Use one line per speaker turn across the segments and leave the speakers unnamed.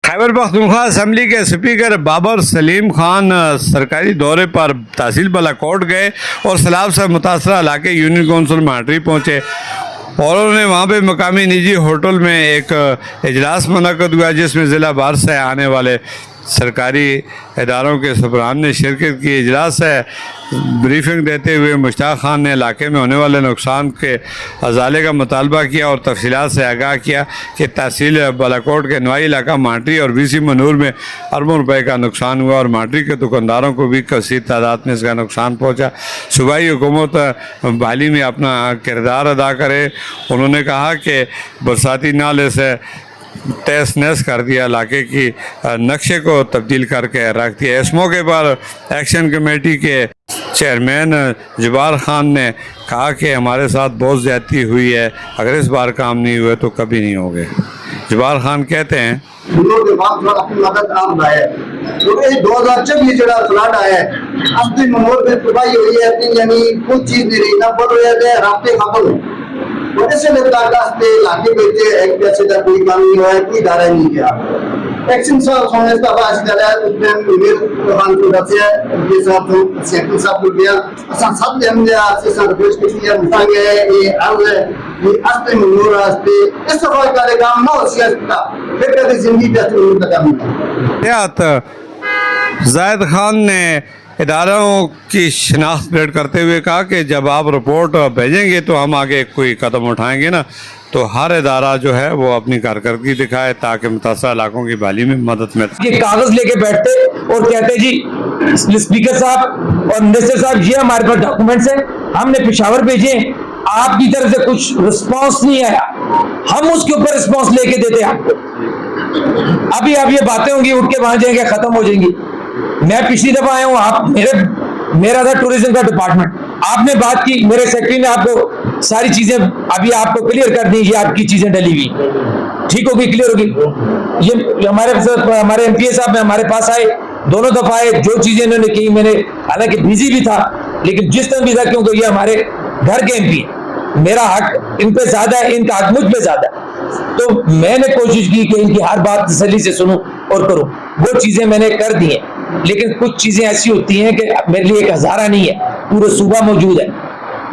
Khyber Pakhtunkhwa assembly के speaker Babar Salim Khan सरकारी दौरे पर तहसील बालाकोट गए और सैलाब से मुतासरा इलाके यूनियन कौंसिल मांडरी पहुँचे और उन्होंने वहाँ पे मकामी निजी होटल में एक इजलास मुनक़द हुआ जिसमें ज़िला बाहर से आने वाले सरकारी इदारों के सरबराहान ने शिरकत की। इजलास से ब्रीफिंग देते हुए मुश्ताक खान ने इलाके में होने वाले नुकसान के अजाले का मुतालबा किया और तफसीलात से आगाह किया कि तहसील बालाकोट के नवाई इलाका मांडरी और VC मनूर में अरबों रुपए का नुकसान हुआ और मांडरी के दुकानदारों को भी कसीर तादाद में इसका नुकसान पहुँचा। सूबाई हुकूमत बहाली में अपना किरदार अदा करे। उन्होंने कहा कि बरसाती नाले से तहस नहस कर दिया, इलाके की नक्शे को तब्दील करके रख दिया। इस मौके पर एक्शन कमेटी के चेयरमैन जबार खान ने कहा कि हमारे साथ बहुत ज़्यादती हुई है, अगर इस बार काम नहीं हुए तो कभी नहीं होंगे। जबार खान कहते हैं
अपनी मदद काम है तो ये 2024 जो फ्लड आया है अपनी मनोर में तबाही हुई है, अपनी यानी कुछ चीज नहीं रही ना बोल रहे थे रास्ते खत्म ऐसे लगता रास्ते इलाके में एक जैसे का कोई काम नहीं हुआ है, कोई धारा नहीं किया एक्शन साहब सोने का बात कर रहा है उसमें ईमेल प्रधान को रसिया ये सब सेक्टर साहब को दिया असा सब ने हमने आज से सब रिक्वेस्ट की है मांगे ये आज ये आस्ते मनोर रास्ते इस तरह का काम ना हो सकता फिर कभी जिंदगी पे तो काम नहीं।
जायद खान ने इदारों की शनाख्त अपडेट करते हुए कहा कि जब आप रिपोर्ट भेजेंगे तो हम आगे कोई कदम उठाएंगे ना, तो हर इदारा जो है वो अपनी कारकर्दगी दिखाए ताकि मुतासरा इलाकों की बहाली में मदद मिले।
ये कागज लेके बैठते और कहते जी स्पीकर साहब और मिनिस्टर साहब ये हमारे पास डॉक्यूमेंट्स हैं, हमने पेशावर भेजे, आपकी तरफ से कुछ रिस्पांस नहीं आया, हम उसके ऊपर रिस्पांस लेके देते आपको। अभी आप ये बातें होंगी उठ के वहां जाएंगे खत्म हो जाएंगी। मैं पिछली दफा आया हूँ, आप मेरा था टूरिज्म का डिपार्टमेंट, आपने बात की, मेरे सेक्रेटरी ने आपको सारी चीजें अभी आपको क्लियर कर दी, ये आपकी चीजें डली हुई ठीक होगी, क्लियर होगी। ये हमारे MPA साहब हमारे पास आए, दोनों दफा आए, जो चीजें इन्होंने की मैंने हालांकि बिजी भी था लेकिन जिस तरह भी था क्योंकि ये हमारे घर के MP है, मेरा हक इन पे ज्यादा है, इनका हक मुझ पे ज्यादा है, तो मैंने कोशिश की कि इनकी हर बात तसल्ली से सुनूं और करूं, वो चीजें मैंने कर दी हैं। लेकिन कुछ चीजें ऐसी होती हैं कि मेरे लिए एक हजारा नहीं है, पूरे सूबा मौजूद है।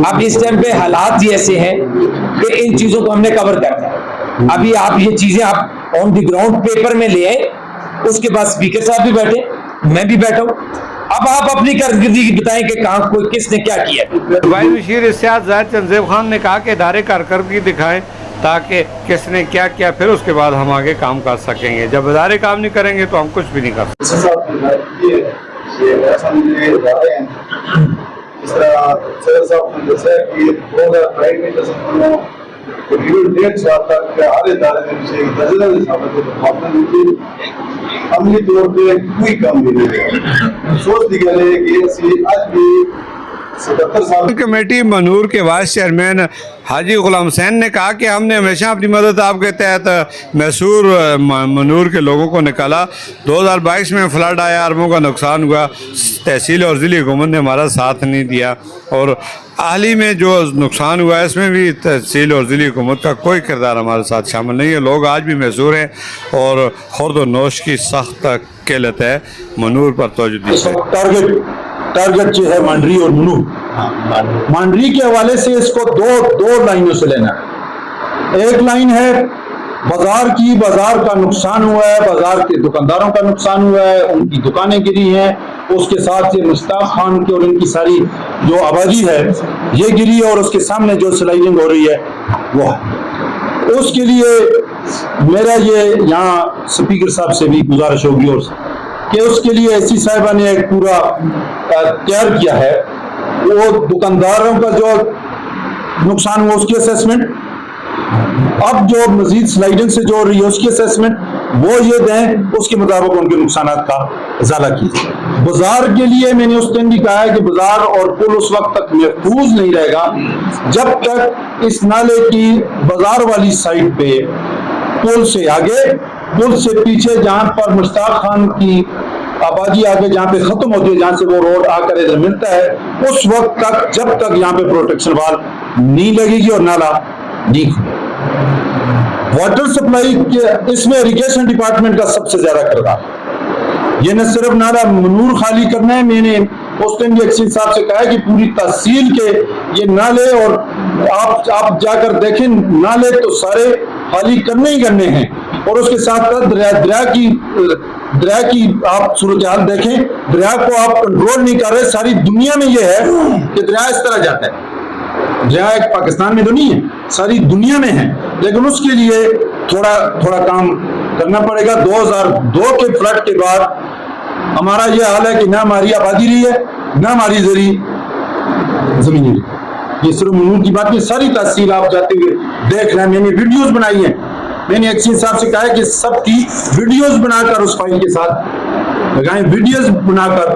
अब इस टाइम पे हालात ही ऐसे हैं कि इन चीजों को हमने कवर करना है। अभी आप ये चीजें आप ऑन द ग्राउंड पेपर में ले आए, उसके बाद स्पीकर साहब भी बैठे, मैं भी बैठा हूं, अब आप अपनी कारकर्दगी बताएं कि कहां कोई किसने क्या किया।
वाइस बशीर इस्याद जाहिद तंजीब खान ने कहा कि इदारे कारकर्दगी दिखाएं ताकि किसने क्या किया, फिर उसके बाद हम आगे काम कर सकेंगे। जब इदारे काम नहीं करेंगे तो हम कुछ भी नहीं कर
अमली तौर पे कोई काम नहीं सोच दी गई कि आज भी 77 साल
कमेटी मनूर के वाइस चेयरमैन हाजी गुलाम हुसैन ने कहा कि हमने हमेशा अपनी मदद आपके तहत मैसूर मनूर के लोगों को निकाला। 2022 में फ्लड आया, अरबों का नुकसान हुआ, तहसील और ज़िली हुकूमत ने हमारा साथ नहीं दिया और हाल ही में जो नुकसान हुआ है इसमें भी तहसील और ज़िली हुकूमत का कोई किरदार हमारे साथ शामिल नहीं है। लोग आज भी मैसूर हैं और खुर्द और नोश की सख्त किल्लत है। मनूर पर तवज्जो
टारगेट जो है मांडरी और मनूर, मांडरी के हवाले से इसको दो लाइनों से लेना है। एक लाइन है बाजार की, बाजार का नुकसान हुआ है, बाजार के दुकानदारों का नुकसान हुआ है, उनकी दुकानें गिरी हैं, उसके साथ ये मुश्ताक खान की और इनकी सारी जो आबादी है ये गिरी और उसके सामने जो स्लाइडिंग हो रही है वो है। उसके लिए मेरा ये यहाँ स्पीकर साहब से भी गुजारिश होगी और कि उसके लिए AC साहिबा ने एक पूरा तैयार किया है, वो दुकानदारों का जो नुकसान हुआ उसकी असेसमेंट, अब जो मजीद स्लाइडिंग से जो हो रही है उसकी असेसमेंट वो ये दें, उसके मुताबिक उनके नुकसान का इजाला कीजिए। बाजार के लिए मैंने उस टाइम भी कहा है कि बाजार और पुल उस वक्त तक महफूज नहीं रहेगा जब तक इस नाले की बाजार वाली साइड पे पुल से आगे, पुल से पीछे जहां पर मुश्ताक खान की आबादी आगे जहाँ पे खत्म होती है, जहाँ से वो रोड आकर इधर मिलता है, उस वक्त तक जब तक यहाँ पे प्रोटेक्शन वाल नहीं लगेगी और नाला नहीं वाटर सप्लाई के इसमें इरिगेशन डिपार्टमेंट का सबसे ज्यादा किरदार। ये न सिर्फ नाला मनूर खाली करना है, मैंने उस दिन भी एक्सीन साहब से कहा है कि पूरी तहसील के ये नाले, और आप जाकर देखें नाले तो सारे खाली करने ही करने हैं, और उसके साथ साथ दरिया की आप सूरत हाल देखें, दरिया को आप कंट्रोल नहीं कर रहे। सारी दुनिया में ये है कि दरिया इस तरह जाता है, दरिया एक पाकिस्तान में तो नहीं है, सारी दुनिया में है, लेकिन उसके लिए थोड़ा काम करना पड़ेगा। 2002 के फ्लड के बाद हमारा ये हाल है कि ना हमारी आबादी रही है, ना हमारी जरी जमीन रही। ये सिर्फ मनूर की बात नहीं, सारी तहसील आप जाते हुए देख रहे हैं। मैंने वीडियोस बनाई हैं, मैंने एक्सीन साहब से कहा है कि सबकी वीडियोस बनाकर उस फाइल के साथ लगाएं, वीडियोस बनाकर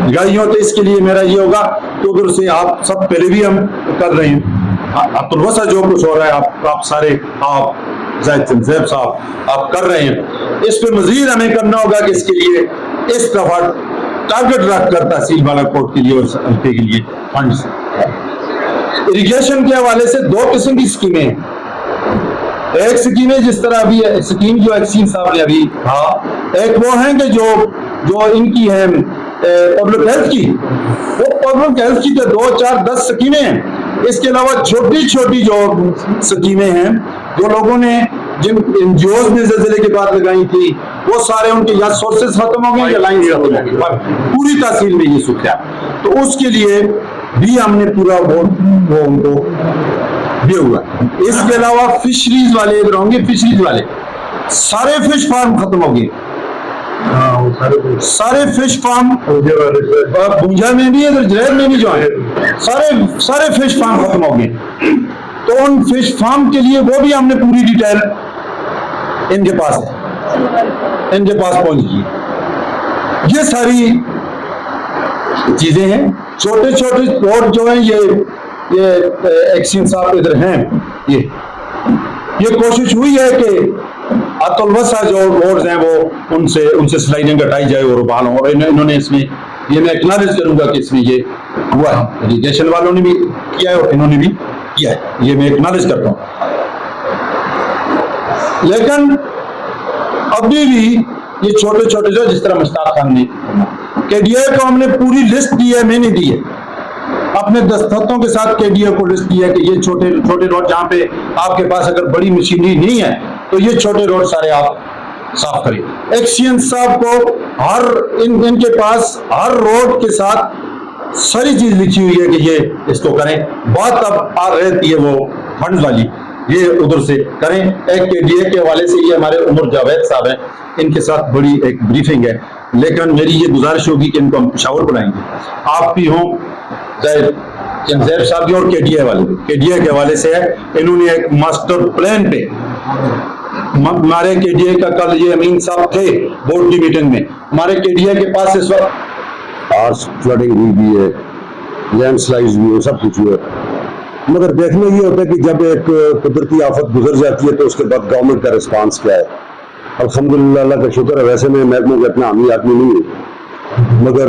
लगाई हो, तो इसके लिए मेरा ये होगा तो उधर से आप सब पहले भी हम कर रहे हैं, अब्दुल वसा जो कुछ हो रहा है आप सारे, आप जाहिद जैब साहब आप कर रहे हैं, इस पे मजीद हमें करना होगा कि इसके लिए इस दफा टारगेट रखकर तहसील बालाकोट के लिए और हल्के के लिए फंड्स। इरिगेशन के हवाले से 2 किस्म की स्कीमें हैं। एक स्कीम है जिस तरह अभी स्कीम जो एक्सीन साहब ने अभी कहा, एक वो है कि जो इनकी है पब्लिक हेल्थ की, वो पब्लिक हेल्थ की तो 2, 4, 10 स्कीमें हैं। इसके अलावा छोटी छोटी जो स्कीमें हैं जो लोगों ने जिन एनजीओज ने ज़िले के बाद लगाई थी, वो सारे उनके या सोर्सेज खत्म हो गए या लाइन खत्म हो गई, पूरी तहसील में ये सूखा। तो उसके लिए भी हमने पूरा वो उनको दिया हुआ। इसके अलावा फिशरीज वाले इधर होंगे, फिशरीज वाले सारे फिश फार्म खत्म हो गए, सारे फिश फार्म भूंजा में भी इधर जरैद में भी जो है सारे फिश फार्म खत्म हो गए। तो उन फिश फार्म के लिए वो भी हमने पूरी डिटेल इनके पास पहुंच गई। ये सारी चीजें हैं, छोटे छोटे रोड जो है ये एक्सीन साहब इधर हैं, ये कोशिश हुई है कि अतुल वसा जो रोड्स हैं वो उनसे स्लाइडिंग हटाई जाए और बहाल हो। और इन्होंने इसमें ये मैं एक्नॉलेज करूंगा कि इसमें ये हुआ है, इरिगेशन वालों ने भी किया है और इन्होंने भी किया है, ये मैं एक्नॉलेज करता हूं। लेकिन अभी भी ये छोटे छोटे जो जिस तरह मुश्ताक खान ने केडीए को हमने पूरी लिस्ट दी है, मैंने दी है अपने दस्तखतों के साथ, केडीए को लिस्ट दी है कि ये छोटे छोटे रोड जहां पे आपके पास अगर बड़ी मशीनरी नहीं है तो ये छोटे रोड सारे आप साफ करें। एक्सीएन साहब को इनके पास हर रोड के साथ सारी चीज लिखी हुई है कि ये इसको करें। बात अब आ रहती है वो फंड वाली, ये उधर से करें। एक केडीए के हवाले से ये हमारे उमर जावेद साहब हैं, इनके साथ बड़ी एक ब्रीफिंग है, लेकिन मेरी ये गुजारिश होगी कि इनको हम पेशावर बुलाएंगे, आप भी हों, जैब साहब भी, और केडीए वाले, केडीए के हवाले से है। इन्होंने एक मास्टर प्लान पे हमारे केडीए का कल ये अमीन साहब थे बोर्ड की मीटिंग में, हमारे केडीए के पास इस वक्त
आज फ्लडिंग हुई भी है, लैंडस्लाइड्स भी है, सब कुछ हुआ है, मगर देखने ये होता है कि जब एक कुदरती आफत गुजर जाती है तो उसके बाद गवर्नमेंट का रिस्पांस क्या है। अल्हम्दुलिल्लाह, अल्लाह का शुक्र है। वैसे मैं महकमे का इतना अमीर आदमी नहीं हूँ, मगर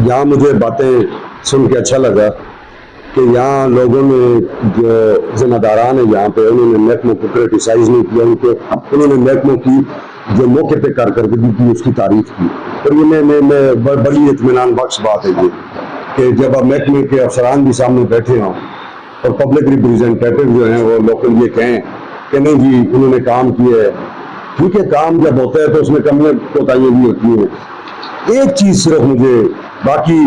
यहाँ मुझे बातें सुन के अच्छा लगा कि यहाँ लोगों ने जो जिम्मेदारान है यहाँ पे, उन्होंने महकमों को क्रिटिसाइज नहीं किया, उन्होंने महकमों की जो मौके पे कारकर्दगी की उसकी तारीफ की। और ये मैं बड़ी इत्मीनान बख्श बात है ये कि जब अब महकमे के अफसरान भी सामने बैठे हों और पब्लिक रिप्रेजेंटेटिव जो हैं वो लोकल ये कहें कि नहीं जी उन्होंने काम किया है। ठीक है, काम जब होता है तो उसमें कमियां कोताहियां भी होती हैं। एक चीज सिर्फ मुझे, बाकी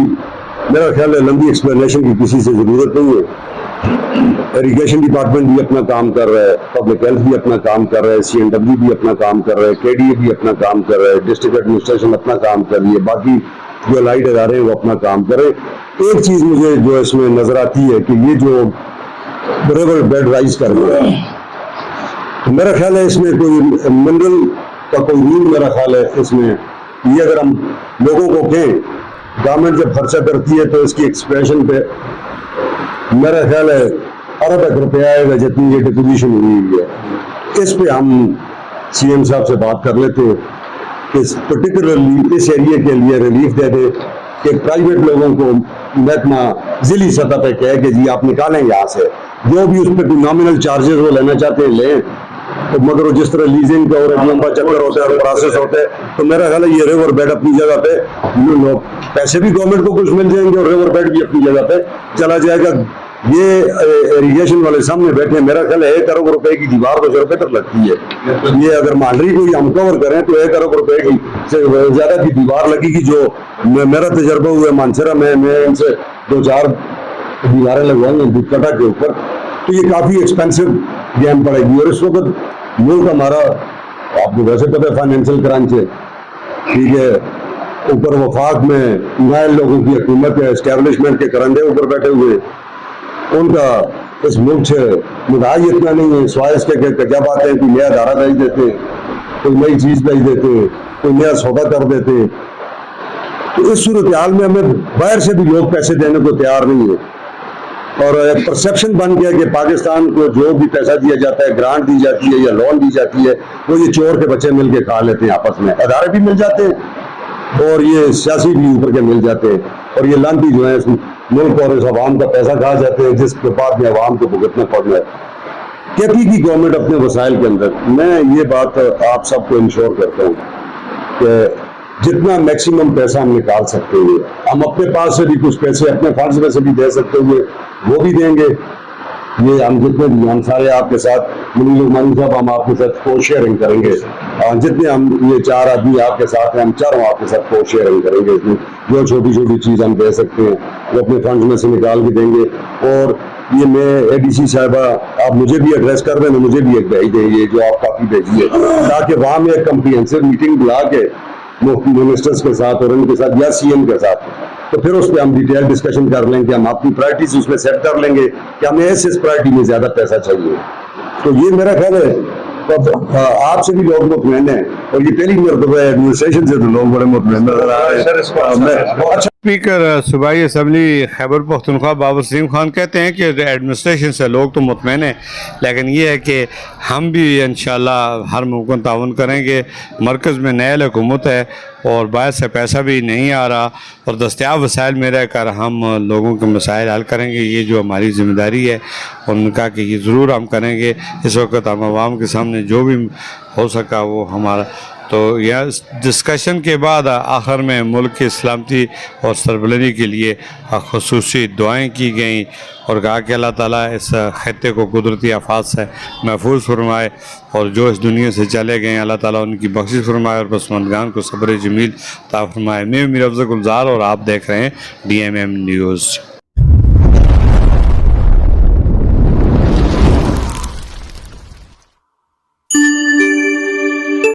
मेरा ख्याल है लंबी एक्सप्लेनेशन की किसी से जरूरत नहीं है। इरिगेशन डिपार्टमेंट भी अपना काम कर रहा है, पब्लिक हेल्थ भी अपना काम कर रहा है, CNW भी अपना काम कर रहा है, केडीए भी अपना काम कर रहा है, डिस्ट्रिक्ट एडमिनिस्ट्रेशन अपना काम कर रही है, बाकी जो लाइट इदारे हैं वो अपना काम कर रहे हैं। एक चीज मुझे जो इसमें नजर आती है कि ये जो रिवर बेड राइज कर रहा है, तो मेरा ख्याल है इसमें कोई मिनरल का कोई रूल, मेरा ख्याल है इसमें ये अगर हम लोगों को कहें, गवर्नमेंट जब खर्चा करती है तो इसकी एक्सपेंशन पे मेरा ख्याल है अरब रुपया आएगा जितनी ये डिपोजिशन हुई है। इस पे हम CM साहब से बात कर लेते हैं कि पर्टिकुलरली इस एरिया के लिए रिलीफ दे दे, कि प्राइवेट लोगों को महकमा जिली सतह पे कहे कि जी आप निकालें यहाँ से, जो भी उस पर कोई नॉमिनल चार्जेस वो लेना चाहते हैं लें, तो मगर वो जिस तरह लीजिंग का और एक लंबा चक्कर होता है और प्रोसेस होता है, तो मेरा ख्याल है ये रिवर बेड अपनी जगह पे, पैसे भी गवर्नमेंट को कुछ मिल जाएंगे और रिवर बेड भी अपनी जगह पे चला जाएगा। ये इरिगेशन वाले सामने बैठे हैं, मेरा ख्याल है 1 अरब रुपए की दीवार 200 रुपए तक लगती है। ये अगर मांडरी को हम कवर करें तो 1 अरब रुपए की से ज्यादा की दीवार लगेगी। जो मेरा तजर्बा हुआ है मानसरा में, मैं इनसे 2-4 दीवारें लगवाएंगे कटा के ऊपर, तो ये काफी एक्सपेंसिव गेम पड़ेगी। और इस वक्त मुल्क हमारा, आपको वैसे पता है, फाइनेंशियल क्रंच है, ठीक है, ऊपर वफाक में नायल लोगों की हुकूमत है, एस्टेब्लिशमेंट के करंदे ऊपर बैठे हुए, उनका इस मुल्क से मुदाई इतना नहीं है, स्वाइस के जब आते हैं कोई नया धारा भेज देते हैं, कोई नई चीज भेज देते हैं, कोई नया सौदा कर देते हैं। तो इस सूरत हाल में हमें बाहर से भी लोग पैसे देने को तैयार नहीं है, और एक परसेप्शन बन गया कि पाकिस्तान को जो भी पैसा दिया जाता है, ग्रांट दी जाती है या लोन दी जाती है, वो ये चोर के बच्चे मिल के खा लेते हैं आपस में, अदारे भी मिल जाते हैं और ये सियासी भी ऊपर के मिल जाते हैं, और ये लानती जो है इस मुल्क और इस अवाम का पैसा खा जाते हैं, जिसके बाद में अवाम को भुगतना पड़ना है। कहती की गवर्नमेंट अपने वसाइल के अंदर, मैं ये बात आप सबको इंश्योर करता हूँ कि जितना मैक्सिमम पैसा हम निकाल सकते हुए, हम अपने पास से भी कुछ पैसे अपने फंड्स में से भी दे सकते हुए वो भी देंगे। ये हम जितने भी, हम सारे आपके साथ, मुनीर उस्मानी साहब, हम आपके साथ को शेयरिंग करेंगे, और जितने हम ये 4 आदमी आपके साथ हैं, हम चारों आपके साथ को शेयरिंग करेंगे। इसमें जो छोटी छोटी चीज़ हम दे सकते हैं वो अपने फंड्स में से निकाल के देंगे। और ये मैं एडीसी साहिबा, आप मुझे भी एड्रेस कर दें, मुझे भी एक भेज दें, ये जो आप कापी भेजिए, ताकि वहाँ में एक कम्प्रीहेंसिव मीटिंग बुला के मिनिस्टर्स के साथ और उनके साथ या सीएम के साथ, तो फिर उस पर हम डिटेल डिस्कशन कर लेंगे, हम अपनी प्रायोरिटीज उसमें सेट कर लेंगे कि हमें इस प्रायोरिटी में ज्यादा पैसा चाहिए। तो ये मेरा ख्याल है, तो आपसे भी लोग मुतमईन हैं, और ये पहली मरतबा एडमिनिस्ट्रेशन से तो लोग बड़े मुतमईन नजर आ रहे हैं। अच्छा,
स्पीकर सूबाई असम्बली खैबर पख्तूनख्वा बाबर सलीम खान कहते हैं कि एडमिनिस्ट्रेशन से लोग तो मुतमईन हैं, लेकिन ये है कि हम भी इंशाल्लाह हर मुमकिन ताउन करेंगे। मरकज़ में नया हुकूमत है और बाहर से पैसा भी नहीं आ रहा, और दस्तियाब वसाइल में रह कर हम लोगों के मसाइल हल करेंगे। ये जो हमारी ज़िम्मेदारी है, उन्होंने कहा कि ये ज़रूर हम करेंगे। इस वक्त हम आवाम के सामने जो भी हो सका वो हमारा। तो यह डिस्कशन के बाद आखिर में मुल्क की सलामती और सरबलंदी के लिए ख़ुसूसी दुआएं की गईं, और कहा कि अल्लाह ताला इस खत्ते को कुदरती आफात से महफूज फरमाए, और जो इस दुनिया से चले गए अल्लाह ताला उनकी बख्शिश फरमाए और पसमंदगान को सब्र जमील अता फरमाए। मैं मीर अफजल गुलजार और आप देख रहे हैं DMM न्यूज़।